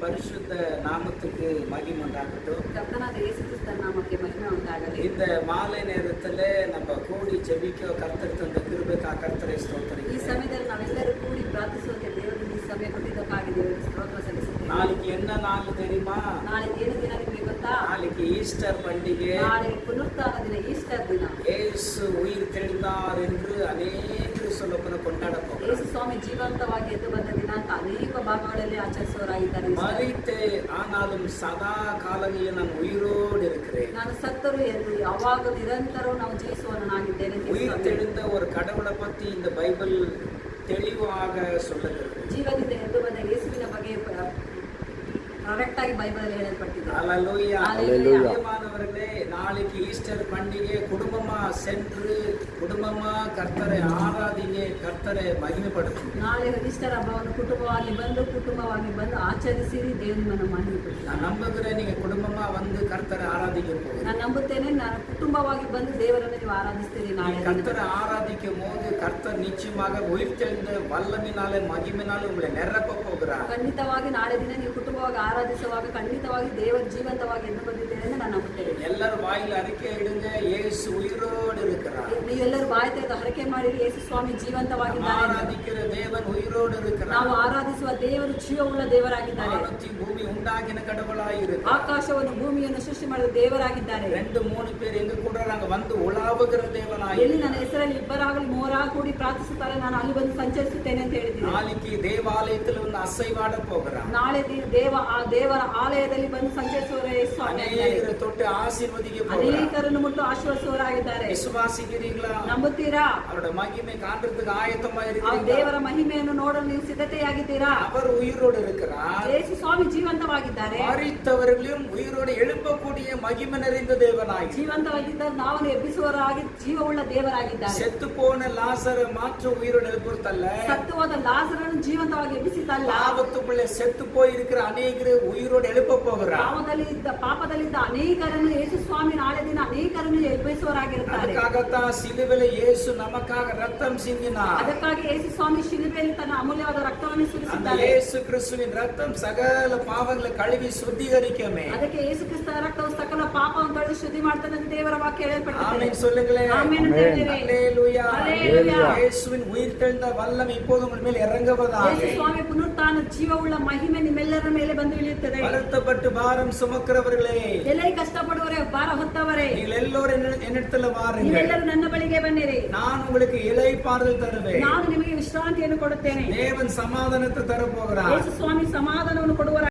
பரிசுத்த நாமத்துக்கு மகிமை உண்டாகட்டும். கர்த்தனாದ ಯೇಸು ಕ್ರಿಸ್ತನ ನಾಮಕ್ಕೆ ಮಹಿಮೆ ಉಂಟಾಗಲಿ. இந்த மாலை நேரத்தில் நம்ம கூடி ஜெபிக்க கர்த்தர் தந்த கிருபைக்காக கர்த்தரை ಈ ஸ்தோத்திரிக்கிறேன். ಸಮಯದಲ್ಲಿ ನಾವೆಲ್ಲರೂ ಕೂಡಿ ಪ್ರಾರ್ಥಿಸುವಂತೆ ದೇವರಿಗೆ ಈ ಸಮಯ ಕೊಟ್ಟಿದ್ದಕ್ಕಾಗಿ ದೇವರಿಗೆ ಸ್ತೋತ್ರ ಸಲ್ಲಿಸುತ್ತೇವೆ. நாளைக்கு என்ன நாள் தெரியுமா? ನಾಳೆ ಏನು ದಿನ ನಿಮಗೆ ಗೊತ್ತಾ? நாளைக்கு ஈஸ்டர் பண்டிகை. ನಾಳೆ ಪುನರುತ್ಥಾನ ದಿನ, ಈಸ್ಟರ್ ದಿನ. இயேசு உயிர் தெழுந்தார் என்று அநேகர் சொல்லப்போன கொண்டாட ಯೇಸು போகிறோம். ಸ್ವಾಮಿ ಜೀವಂತವಾಗಿ ಎದ್ದು ಬಂದ ದಿನ ಅಂತ ಅನೇಕ ಭಾಗಗಳಲ್ಲಿ ಆಚರಿಸುವವರಾಗಿದ್ದಾರೆ. மரித்தே ஆனாலும் சதா காலங்களில் நான் உயிரோடு இருக்கிறேன். ನಾನು ಸತ್ತರೂ ಎಂದು ಯಾವಾಗ ನಿರಂತರವೂ ನಾವು ಜೀವಿಸುವವನಾಗಿದ್ದೇನೆ. உயிர் தெழுந்த ஒரு கடவுளை பத்தி இந்த பைபிள் தெளிவாக சொல்லுகிறது. ಜೀವದಿಂದ ಎದ್ದು ಬಂದ ಯೇಸುವಿನ ಬಗ್ಗೆ ಕರೆಕ್ಟ್ ಆಗಿ ಬೈಬಲ್ ಅಲ್ಲಿ ಹೇಳಲ್ಪಟ್ಟಿದೆ. அல்லேலூயா. அல்லேலூயா. பிரியமானவர்களே, நாளைக்கு ஈஸ்டர் பண்டிகை குடும்பமா சென்று குடும்பமா கர்த்தரை ஆராதிங்க, கர்த்தரை மகிமைப்படுத்துங்க. ನಾಳೆ ಈಸ್ಟರ್ ಹಬ್ಬವನ್ನು ಕುಟುಂಬವಾಗಿ ಬಂದು ಆಚರಿಸಿರಿ, ದೇವರು ನಿಮ್ಮನ್ನು ಮಹಿಮೆಪಡಿಸಲಿ. நான் நம்புகிறேன் நீங்க குடும்பமா வந்து கர்த்தரை ஆராதிக்க போகிறீங்க. ನಾನು ನಂಬುತ್ತೇನೆ, ನಾನು ಕುಟುಂಬವಾಗಿ ಬಂದು ದೇವರನ್ನು ನೀವು ಆರಾಧಿಸ್ತೀರಿ. ನಾಳೆ கர்த்தரை ஆராதிக்கும் போது கர்த்தர் நிச்சயமாக உயிர் தெழுந்த வல்லமினாலே மகிமைனாலே உங்களை நிரப்ப போகிறார். ಖಂಡಿತವಾಗಿ ನಾಳೆ ದಿನ ನೀವು ಕುಟುಂಬವಾಗಿ ಆರಾಧಿಸುವಾಗ ಖಂಡಿತವಾಗಿ ದೇವರು ಜೀವಂತವಾಗಿ ಎದ್ದು ಬಂದಿದ್ದೇನೆ ಎಂದು ನಾನು ನಂಬುತ್ತೇನೆ. எல்லாரும் வாயில் அறிக்கை இடுங்க, இயேசு உயிரோடு இருக்கிறார். ನೀವೆಲ್ಲರೂ ಬಾಯಿ ತೆಗೆದು ಹರಕೆ ಮಾಡಿರಿ, ಯೇಸು ಸ್ವಾಮಿ ಜೀವಂತವಾಗಿದ್ದಾರೆ. ஆராதிக்கிற தேவன் உயிரோடு இருக்கிறார். ನಾವು ಆರಾಧಿಸುವ ದೇವರು ಜೀವವುಳ್ಳ ದೇವರಾಗಿದ್ದಾರೆ. வானத்தையும் பூமி உண்டாக்கின கடவுளாய் இருக்கிறார். ಆಕಾಶವನ್ನು ಭೂಮಿಯನ್ನು ಸೃಷ್ಟಿ ಮಾಡಿದ ದೇವರಾಗಿದ್ದಾರೆ. 2-3 பேர் எங்க கூட நாங்க வந்து உலாவுகிற தேவனாய். ಎಲ್ಲಿ ನನ್ನ ಹೆಸರಲ್ಲಿ ಇಬ್ಬರಾಗಲಿ ಮೂವರಾಗ ಕೂಡಿ ಪ್ರಾರ್ಥಿಸುತ್ತಾರೆ, ನಾನು ಅಲ್ಲಿ ಬಂದು ಸಂಚರಿಸುತ್ತೇನೆ ಅಂತ ಹೇಳಿದ್ದೀನಿ. நாளைக்கு தேவாலயத்தில் வந்து அசைவாட போகிறார். ನಾಳೆ ದೇವರ ಆಲಯದಲ್ಲಿ ಬಂದು ಸಂಚರಿಸುವವರೇ ಸ್ವಾಮಿ அநேகரை தொட்டு ஆசீர்வதிக்க போகிறார். ಅನೇಕರನ್ನು ಮುಟ್ಟು ಆಶೀರ್ವದಿಸುವವರಾಗಿದ್ದಾರೆ. விசுவாசிக்கிறீங்களா? ನಂಬುತ್ತೀರಾ? அவருடைய மகிமை காண்றதுக்கு ஆயத்தமா ಆ இருக்கிறீங்களா? ದೇವರ ಮಹಿಮೆಯನ್ನು ನೋಡಲು ನೀವು ಸಿದ್ಧತೆಯಾಗಿದ್ದೀರಾ? அவர் உயிரோடு இருக்கிறார். ಯೇಸು ಸ್ವಾಮಿ ಜೀವಂತವಾಗಿದ್ದಾರೆ. மரித்தவர்களையும் உயிரோடு எழுப்பக்கூடிய மகிமை நிறைந்த தேவனாய். ಜೀವಂತವಾಗಿದ್ದರೆ ನಾವನ್ನು ಎಬ್ಬಿಸುವವರಾಗಿ ಜೀವವುಳ್ಳ ದೇವರಾಗಿದ್ದಾರೆ. செத்து போன லாசரை மாற்ற உயிரோடு எழுப்புறதல்ல, ಸತ್ತು ಹೋದ ಲಾಜರನ್ನು ಜೀವಂತವಾಗಿ ಎಬ್ಬಿಸಿದ್ದಲ್ಲ, பாவத்துக்குள்ளே செத்து போயிருக்கிற அநேகரை உயிரோடு எழுப்ப போகிறார். ಪಾಪದಲ್ಲಿದ್ದ ಅನೇಕರನ್ನು ಯೇಸು ಸ್ವಾಮಿ ನಾಳೆ ದಿನ ಅನೇಕರನ್ನು ಎಬ್ಬಿಸುವವರಾಗಿರುತ್ತಾರೆ. அதுக்காகத்தான் சிலுவையிலே இயேசு நமக்காக ரத்தம் சிந்தினார். ಅದಕ್ಕಾಗಿ ಯೇಸು ಸ್ವಾಮಿ ಶಿಲುಬೆಯಲ್ಲಿ ತನ್ನ ಅಮೂಲ್ಯವಾದ ರಕ್ತವನ್ನು அந்த ಸುರಿಸಿದ್ದಾರೆ. இயேசு கிறிஸ்துவின் ரத்தம் சகல பாவங்களை கழுவி சுத்திகரிக்குமே. ಅದಕ್ಕೆ ಯೇಸು ಕ್ರಿಸ್ತನ ರಕ್ತವು ಸಕಲ ಪಾಪವನ್ನು ತೊಳೆದು ಶುದ್ಧಿ ಮಾಡ್ತಾನೆ ಅಂತ ದೇವರ ವಾಕ್ಯ ಹೇಳಲ್ಪಟ್ಟಿದೆ. ஆமென் சொல்லுங்களேன். ಆಮೆನ್ ಅಂತ ಹೇಳ್ತೀರಿ. அல்லேலூயா. அல்லேலூயா. இயேசுவின் உயிர் தெழுந்த வல்லமை இப்போது உங்கள் மேல் இறங்குவதாக. ಯೇಸು ಸ್ವಾಮಿ ಪುನರುತ್ಥಾನ ಜೀವವುಳ್ಳ ಮಹಿಮೆ ನಿಮ್ಮೆಲ್ಲರ ಮೇಲೆ ಬಂದು ಇಳಿಯುತ್ತದೆ. வருத்தப்பட்டு பாரம் சுமக்கிறவர்களே, ಎಲೆ ಕಷ್ಟಪಡುವವರೇ, ಭಾರ ಹೊತ್ತವರೇ, நீங்கள் எல்லோரும் என்னிடத்துல வாருங்கள். ನೀವೆಲ್ಲರೂ ನನ್ನ ಬಳಿಗೆ ಬನ್ನಿರಿ, நான் உங்களுக்கு இளைப்பாறுதல் தருவேன். ನಾನು ನಿಮಗೆ ವಿಶ್ರಾಂತಿಯನ್ನು ಕೊಡುತ್ತೇನೆ. தேவன் சமாதானத்தை தர போகிறார். ಯೇಸು ಸ್ವಾಮಿ ಸಮಾಧಾನವನ್ನು ಕೊಡುವ